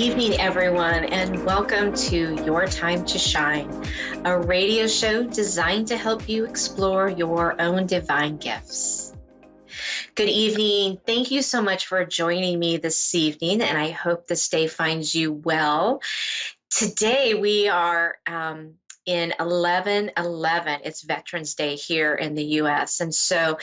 evening, everyone, and welcome to Your Time to Shine, a radio show designed to help you explore your own divine gifts. Good evening. Thank you so much for joining me this evening, and I hope this day finds you well. Today we are in 11/11. It's Veterans Day here in the U.S., and so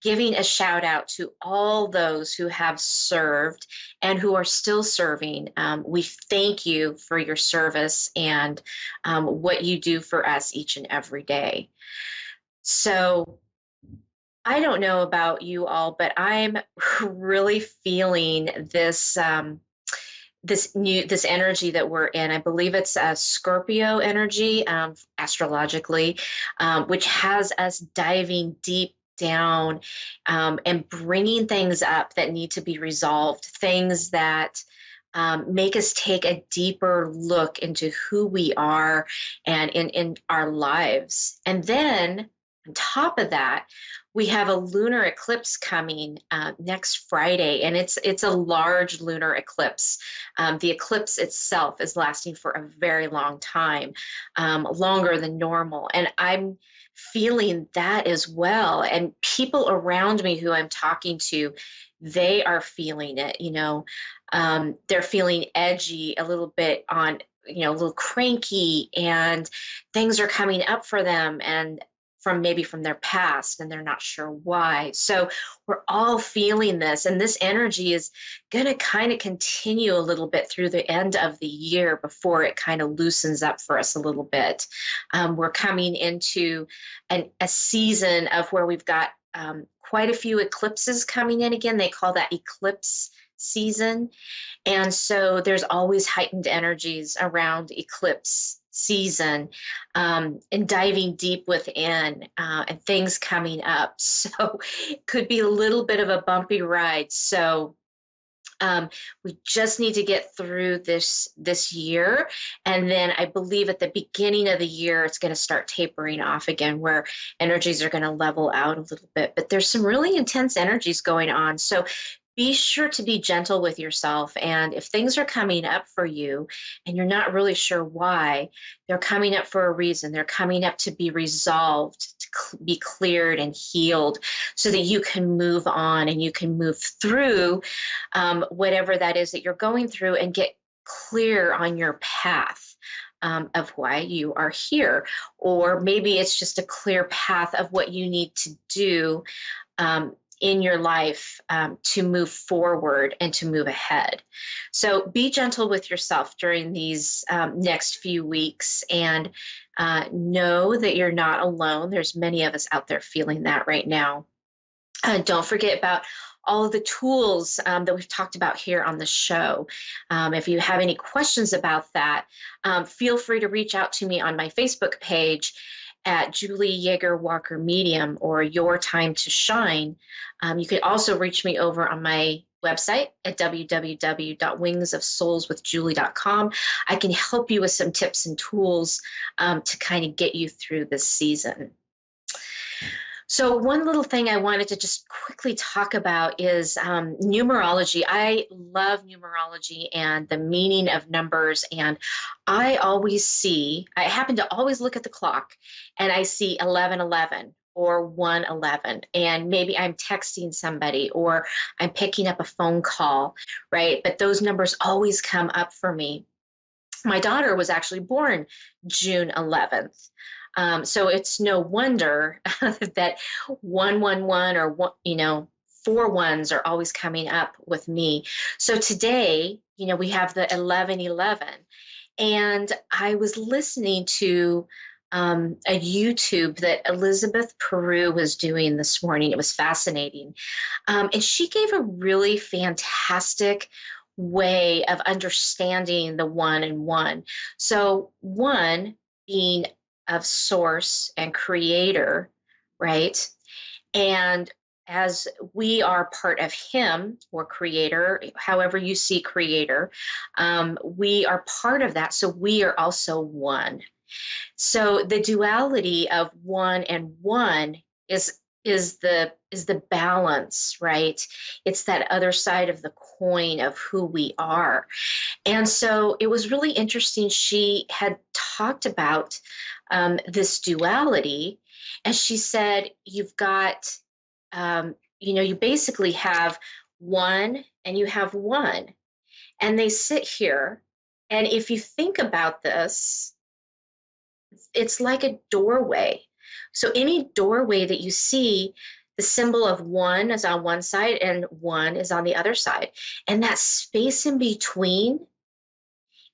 giving a shout out to all those who have served and who are still serving. We thank you for your service and what you do for us each and every day. So I don't know about you all, but I'm really feeling this this energy that we're in. I believe it's a Scorpio energy, astrologically, which has us diving deep down and bringing things up that need to be resolved, things that make us take a deeper look into who we are and in our lives. And then on top of that, we have a lunar eclipse coming next Friday, and it's a large lunar eclipse. The eclipse itself is lasting for a very long time, longer than normal. And I'm feeling that as well. And people around me who I'm talking to, they are feeling it, they're feeling edgy, a little bit a little cranky, and things are coming up for them and from their past, and they're not sure why. So we're all feeling this, and this energy is going to kind of continue a little bit through the end of the year before it kind of loosens up for us a little bit. We're coming into a season of where we've got quite a few eclipses coming in again. They call that eclipse season. And so there's always heightened energies around eclipse season, and diving deep within, and things coming up. So it could be a little bit of a bumpy ride. So we just need to get through this year. And then I believe at the beginning of the year, it's going to start tapering off again, where energies are going to level out a little bit. But there's some really intense energies going on. So be sure to be gentle with yourself. And if things are coming up for you and you're not really sure why, they're coming up for a reason. They're coming up to be resolved, to be cleared and healed, so that you can move on and you can move through whatever that is that you're going through and get clear on your path. Of why you are here. Or maybe it's just a clear path of what you need to do in your life to move forward and to move ahead. So be gentle with yourself during these next few weeks, and know that you're not alone. There's many of us out there feeling that right now. Don't forget about all of the tools that we've talked about here on the show. If you have any questions about that, feel free to reach out to me on my Facebook page at Julie YeagerWalker Medium, or Your Time to Shine. You could also reach me over on my website at www.wingsofsoulswithjulie.com. I can help you with some tips and tools to kind of get you through this season. So one little thing I wanted to just quickly talk about is numerology. I love numerology and the meaning of numbers. And I happen to always look at the clock, and I see 11:11 or 1:11. And maybe I'm texting somebody or I'm picking up a phone call, right? But those numbers always come up for me. My daughter was actually born June 11th. So it's no wonder that 111 or 4 ones are always coming up with me. So today, we have the 11:11, and I was listening to a YouTube that Elizabeth Peru was doing this morning. It was fascinating, and she gave a really fantastic way of understanding the 1 and 1. So 1 being of source and creator, right? And as we are part of him, or creator, however you see creator, we are part of that. So we are also one. So the duality of 1 and 1 is is the balance, right? It's that other side of the coin of who we are. And so it was really interesting. She had talked about this duality, and she said, you've got, you basically have one and you have one, and they sit here. And if you think about this, it's like a doorway. So any doorway that you see, the symbol of one is on one side and one is on the other side. And that space in between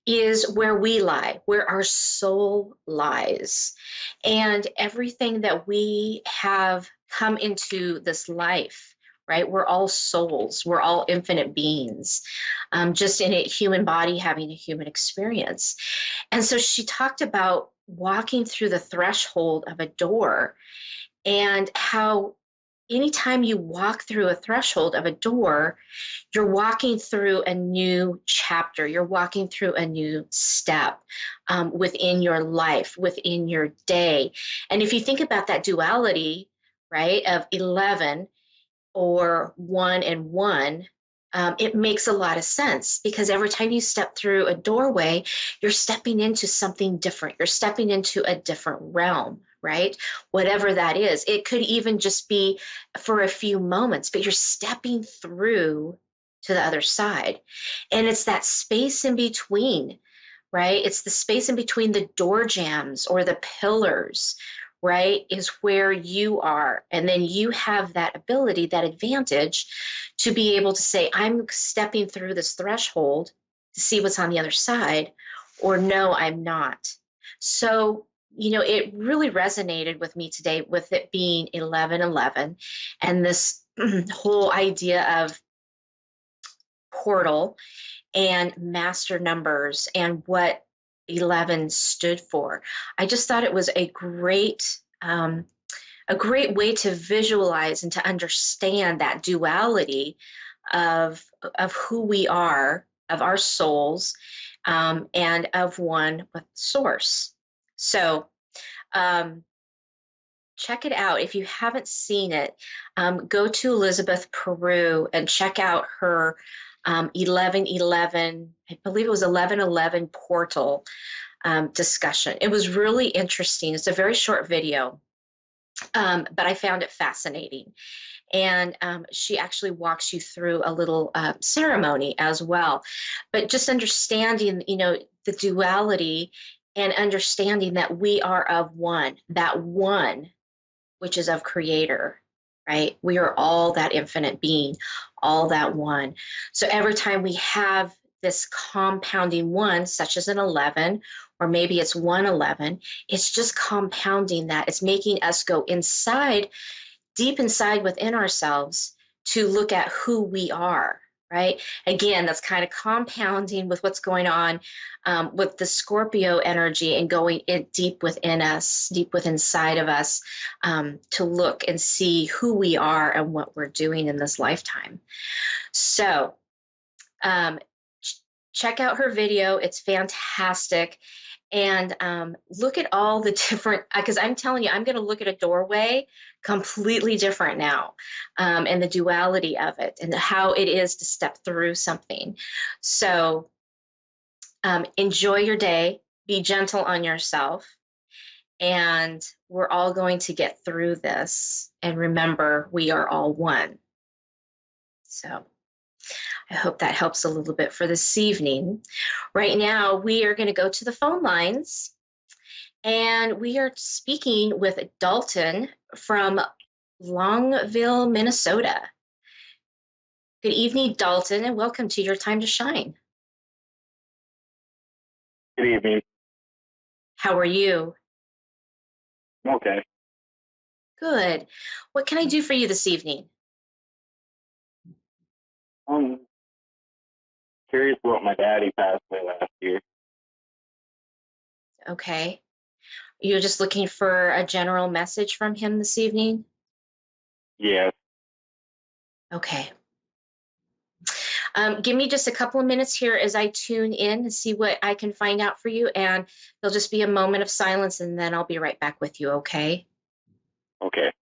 is where we lie, where our soul lies. And everything that we have come into this life, right? We're all souls, we're all infinite beings, just in a human body having a human experience. And so she talked about walking through the threshold of a door, and how anytime you walk through a threshold of a door, you're walking through a new chapter. You're walking through a new step within your life, within your day. And if you think about that duality, right, of 11 or 1 and 1, it makes a lot of sense, because every time you step through a doorway, you're stepping into something different. You're stepping into a different realm, right? Whatever that is. It could even just be for a few moments, but you're stepping through to the other side. And it's that space in between, right? It's the space in between the door jambs or the pillars, right? Is where you are. And then you have that ability, that advantage to be able to say, I'm stepping through this threshold to see what's on the other side, or no, I'm not. So, it really resonated with me today, with it being 11:11 and this whole idea of portal and master numbers and what 11 stood for. I just thought it was a great way to visualize and to understand that duality of who we are, of our souls, and of one with source. So check it out. If you haven't seen it, go to Elizabeth Peru and check out her 11:11, I believe it was 11:11 portal discussion. It was really interesting. It's a very short video, but I found it fascinating. And she actually walks you through a little ceremony as well. But just understanding, the duality, and understanding that we are of one, that one, which is of creator, right? We are all that infinite being, all that one. So every time we have this compounding one, such as an 11, or maybe it's 111, it's just compounding that. It's making us go inside, deep inside within ourselves, to look at who we are, right? Again, that's kind of compounding with what's going on with the Scorpio energy, and going in deep within us, deep within inside of us, to look and see who we are and what we're doing in this lifetime. So check out her video. It's fantastic. And look at all the different, because I'm telling you, I'm going to look at a doorway completely different now, and the duality of it and how it is to step through something. So enjoy your day, be gentle on yourself, and we're all going to get through this. And remember, we are all one. So I hope that helps a little bit for this evening. Right now, we are going to go to the phone lines, and we are speaking with Dalton from Longville, Minnesota. Good evening, Dalton, and welcome to Your Time to Shine. Good evening. How are you? Okay. Good. What can I do for you this evening? Curious about my daddy passed away last year. Okay. You're just looking for a general message from him this evening? Yes. Okay. Give me just a couple of minutes here as I tune in to see what I can find out for you, and there'll just be a moment of silence, and then I'll be right back with you, okay? Okay.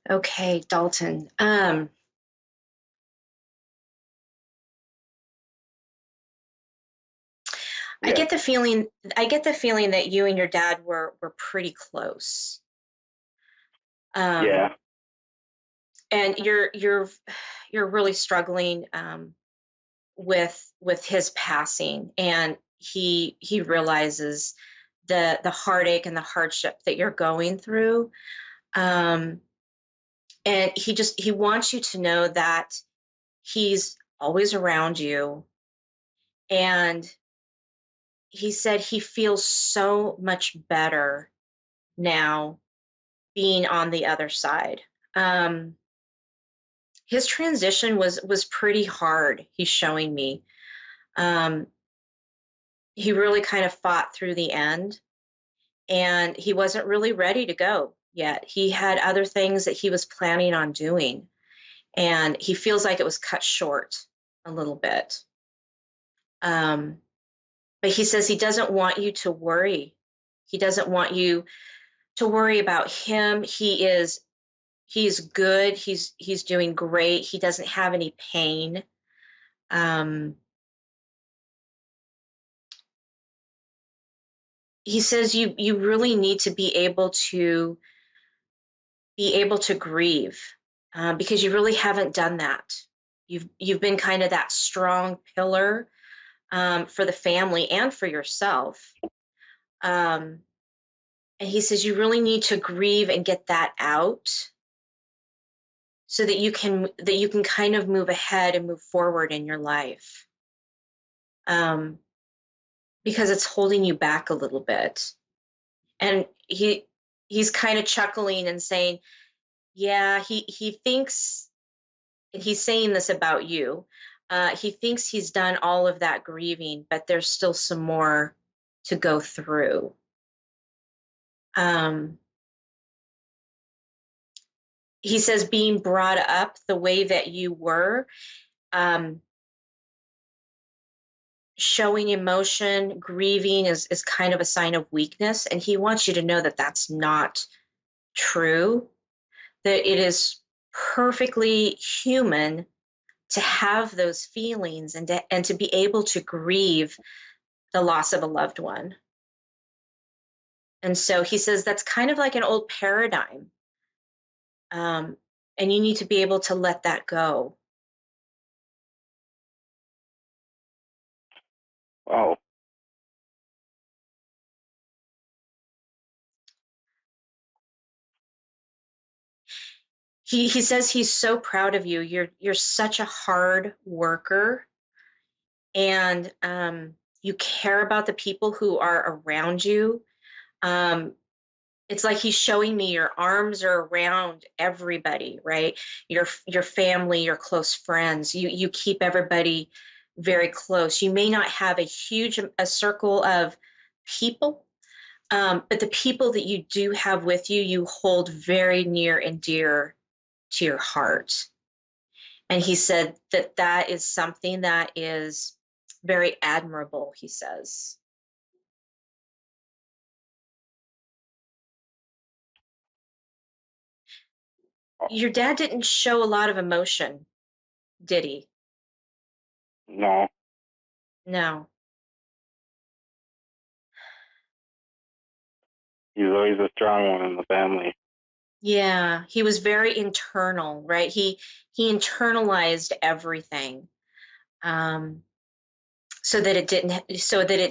Okay, Dalton. I Yeah. get the feeling I get the feeling that you and your dad were pretty close. Um, Yeah. and you're really struggling with his passing, and he realizes the heartache and the hardship that you're going through. Um, and he wants you to know that he's always around you, and he said he feels so much better now being on the other side. Um, his transition was pretty hard. He's showing me. Um, he really kind of fought through the end, and he wasn't really ready to go yet. He had other things that he was planning on doing, and he feels like it was cut short a little bit. Um, but he says he doesn't want you to worry. He doesn't want you to worry about him. He's good. He's doing great. He doesn't have any pain. Um, he says you really need to be able to grieve, because you really haven't done that. You've been kind of that strong pillar, for the family and for yourself. Um, and he says you really need to grieve and get that out so that you can kind of move ahead and move forward in your life, um, because it's holding you back a little bit. And he's kind of chuckling and saying, yeah, he thinks, and he's saying this about you. He thinks he's done all of that grieving, but there's still some more to go through. Um, he says being brought up the way that you were, um, showing emotion, grieving is kind of a sign of weakness. And he wants you to know that that's not true, that it is perfectly human to have those feelings and to be able to grieve the loss of a loved one. And so he says that's kind of like an old paradigm. Um, and you need to be able to let that go. Oh, He says he's so proud of you. You're such a hard worker, and you care about the people who are around you. Um, it's like he's showing me your arms are around everybody, right? Your family, your close friends. You keep everybody very close. You may not have a circle of people, but the people that you do have with you, you hold very near and dear to your heart. And he said that that is something that is very admirable, he says. Your dad didn't show a lot of emotion, did he? no. No. He's always a strong one in the family. Yeah, he was very internal, right? He internalized everything, um, so that it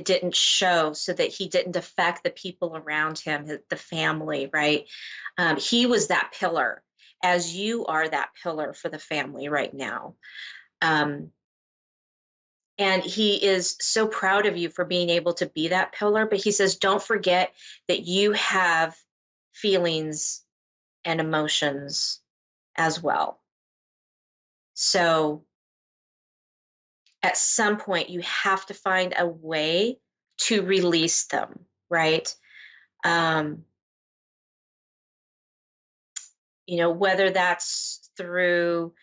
didn't show, so that he didn't affect the people around him, the family, right? He was that pillar, as you are that pillar for the family right now. Um, and he is so proud of you for being able to be that pillar. But he says, don't forget that you have feelings and emotions as well. So at some point, you have to find a way to release them, right? Um, whether that's through,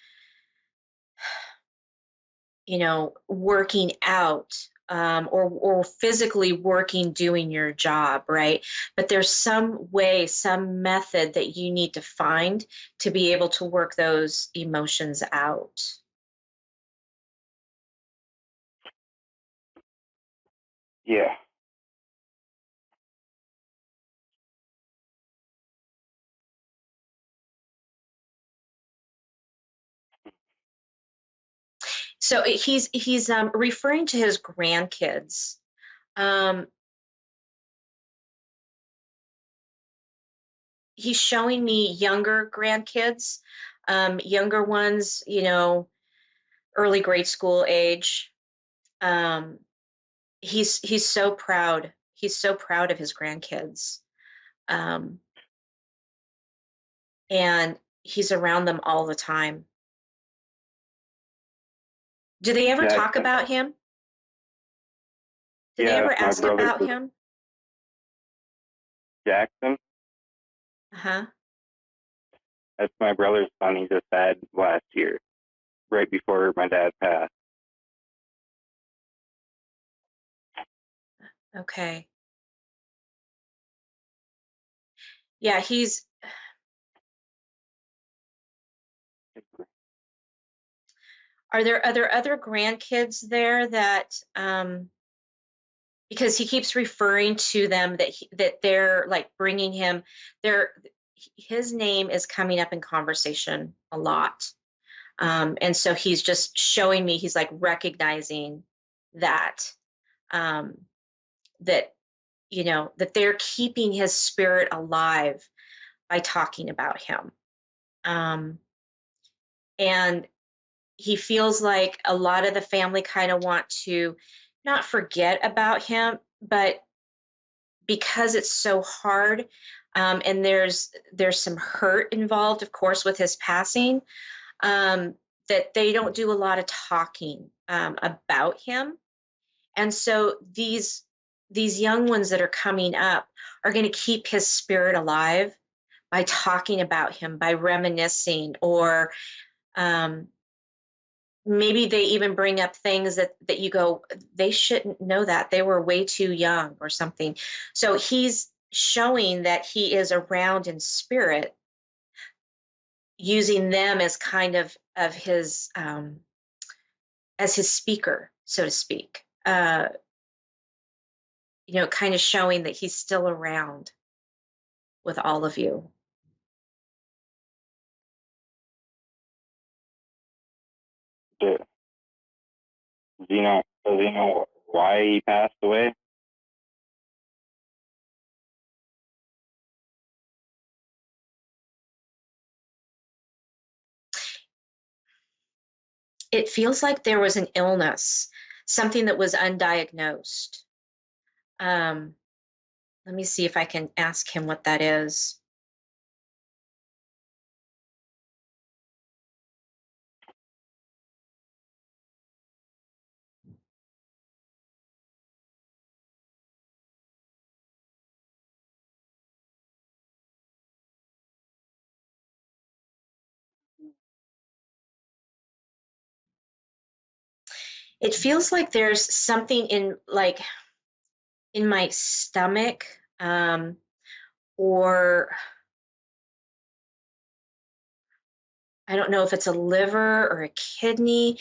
working out, or physically working, doing your job, right? But there's some way, some method that you need to find to be able to work those emotions out. Yeah. So he's referring to his grandkids. Um, he's showing me younger grandkids, younger ones, early grade school age. Um, he's so proud. He's so proud of his grandkids, um, and he's around them all the time. Do they ever talk Jackson. about him? Do they Yeah, ever that's my ask brother. about him? Jackson. Uh-huh. That's my brother's son. He just had last year, right before my dad passed. Okay. Yeah, he's are there other grandkids there that because he keeps referring to them that they're like bringing him their his name is coming up in conversation a lot. And so he's just showing me, he's like recognizing that um, that that they're keeping his spirit alive by talking about him. Um, and he feels like a lot of the family kind of want to not forget about him, but because it's so hard, and there's some hurt involved, of course, with his passing, um, that they don't do a lot of talking about him. And so these young ones that are coming up are going to keep his spirit alive by talking about him, by reminiscing, or um, maybe they even bring up things that you go, they shouldn't know that, they were way too young or something. So he's showing that he is around in spirit, using them as kind of his as his speaker, so to speak. Kind of showing that he's still around with all of you. Does he know? Does he know why he passed away? It feels like there was an illness, something that was undiagnosed. Um, Let me see if I can ask him what that is. It feels like there's something in my stomach, or I don't know if it's a liver or a kidney,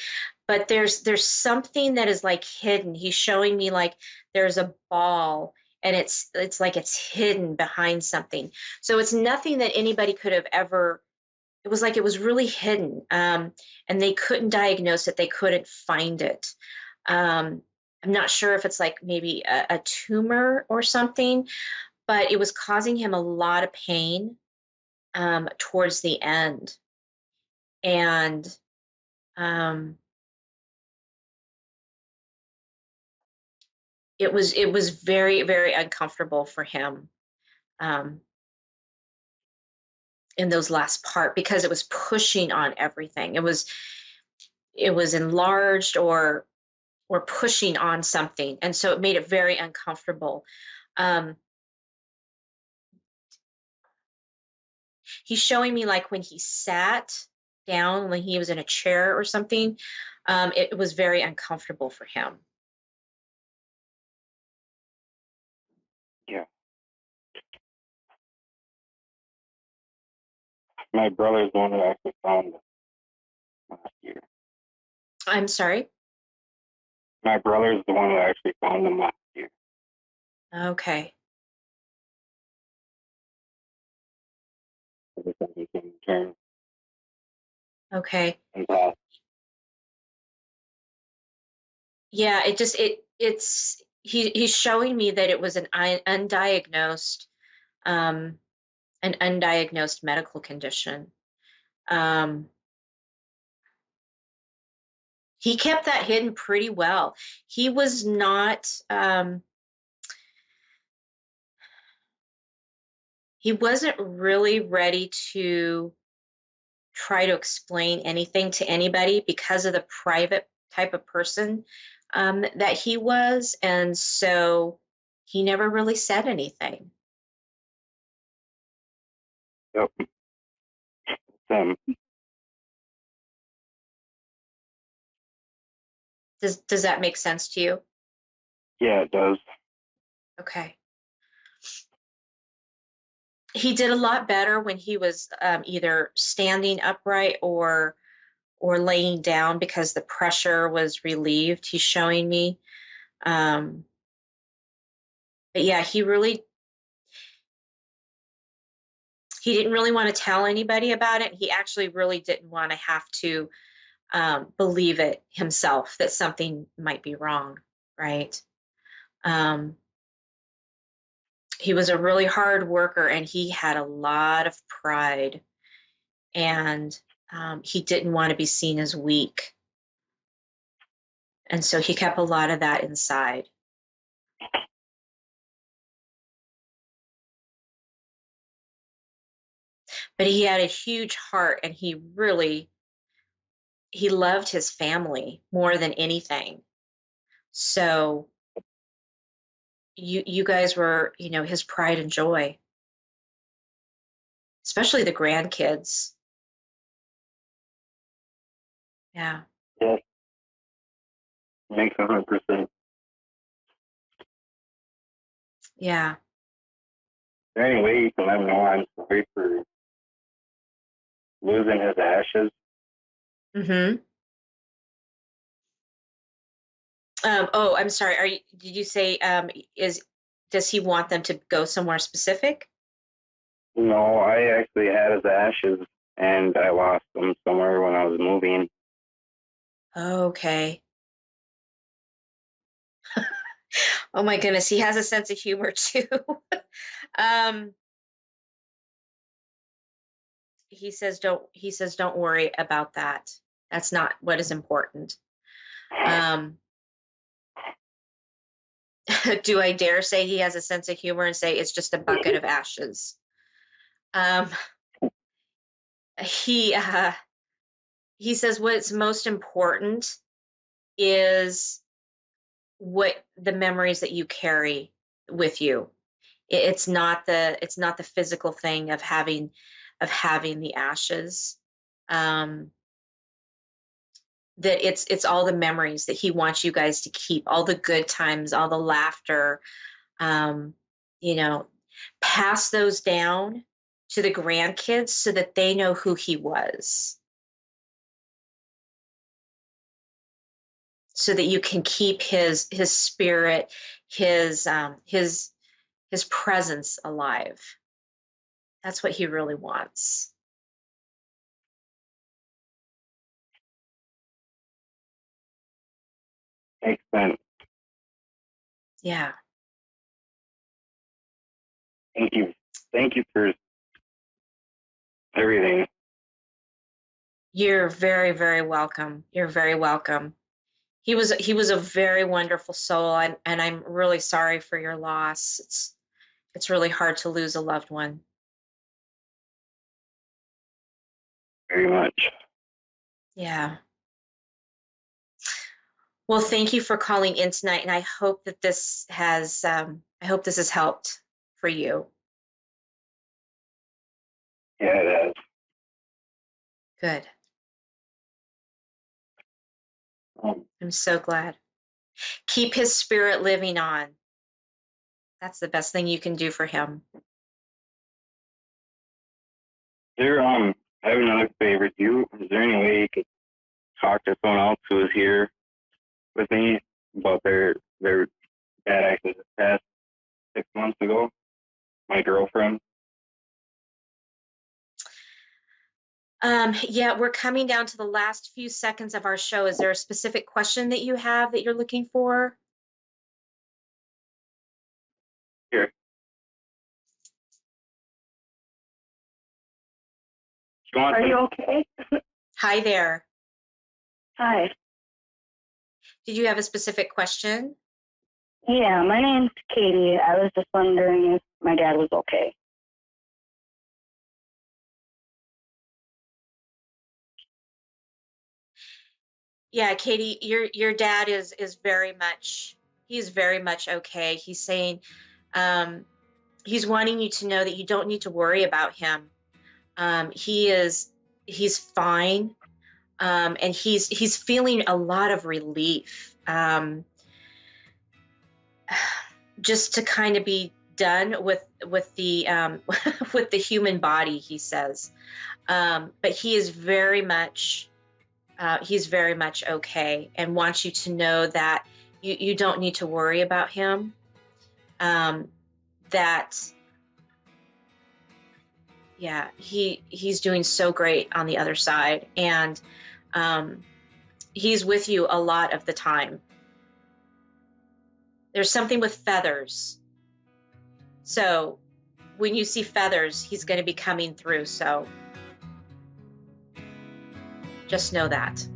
but there's something that is like hidden. He's showing me like there's a ball, and it's like it's hidden behind something. So it's nothing that anybody could have ever. It was like it was really hidden, and they couldn't diagnose it. They couldn't find it. I'm not sure if it's like maybe a tumor or something, but it was causing him a lot of pain towards the end. And um, it was very, very uncomfortable for him, um, in those last part, because it was pushing on everything. It was enlarged, or pushing on something, and so it made it very uncomfortable. Um, he's showing me like when he sat down, when he was in a chair or something, it was very uncomfortable for him. My brother's the one who actually found them last year. I'm sorry. My brother's the one who actually found them last year. Okay. Everything came to terms Okay. and passed. Yeah, he's showing me that it was um, an undiagnosed medical condition. Um, he kept that hidden pretty well. He was not, he wasn't really ready to try to explain anything to anybody because of the private type of person that he was. And so he never really said anything. Yep. Um, Does that make sense to you? yeah, it does. Okay. He did a lot better when he was either standing upright or laying down because the pressure was relieved. He's showing me. Um, but yeah, he didn't really want to tell anybody about it. He actually really didn't want to have to believe it himself that something might be wrong, right? Um, he was a really hard worker and he had a lot of pride, and he didn't want to be seen as weak. And so he kept a lot of that inside. But he had a huge heart, and he loved his family more than anything. So you guys were, his pride and joy, especially the grandkids. Yeah. Yes, makes 100%. Is Yeah. there any way you can let me know I'm sorry for losing his ashes? Mm-hmm. Oh, I'm sorry. Did you say, does he want them to go somewhere specific? No, I actually had his ashes and I lost them somewhere when I was moving. Okay. Oh my goodness, he has a sense of humor too. um, he says don't worry about that. That's not what is important. Um, do I dare say he has a sense of humor and say it's just a bucket of ashes? Um, he uh, he says what's most important is what the memories that you carry with you. It's not the physical thing of having the ashes. Um, that it's all the memories that he wants you guys to keep, all the good times, all the laughter. Um, you know, pass those down to the grandkids so that they know who he was, so that you can keep his spirit, his presence alive. That's what he really wants. Makes sense. Yeah. Thank you. Thank you for everything. You're very, very welcome. You're very welcome. He was a very wonderful soul, and I'm really sorry for your loss. It's really hard to lose a loved one. Very much. Yeah. Well, thank you for calling in tonight, and I hope that I hope this has helped for you. Yeah, it is. Good. Um, I'm so glad. Keep his spirit living on. That's the best thing you can do for him. There, I have another favor. Is there any way you could talk to someone else who was here with me about their bad accident this past 6 months ago? My girlfriend. Yeah, we're coming down to the last few seconds of our show. Is there a specific question that you have that you're looking for? Here. Are you okay? Hi there. Hi. Did you have a specific question? Yeah, my name's Katie. I was just wondering if my dad was okay. Yeah, Katie, your dad is very much, he's very much okay. He's saying he's wanting you to know that you don't need to worry about him. He's fine, and he's feeling a lot of relief, just to kind of be done with the with the human body. He says, but he's very much okay, and wants you to know that you don't need to worry about him. That yeah, he's doing so great on the other side, and he's with you a lot of the time. There's something with feathers, so when you see feathers, he's going to be coming through, so just know that.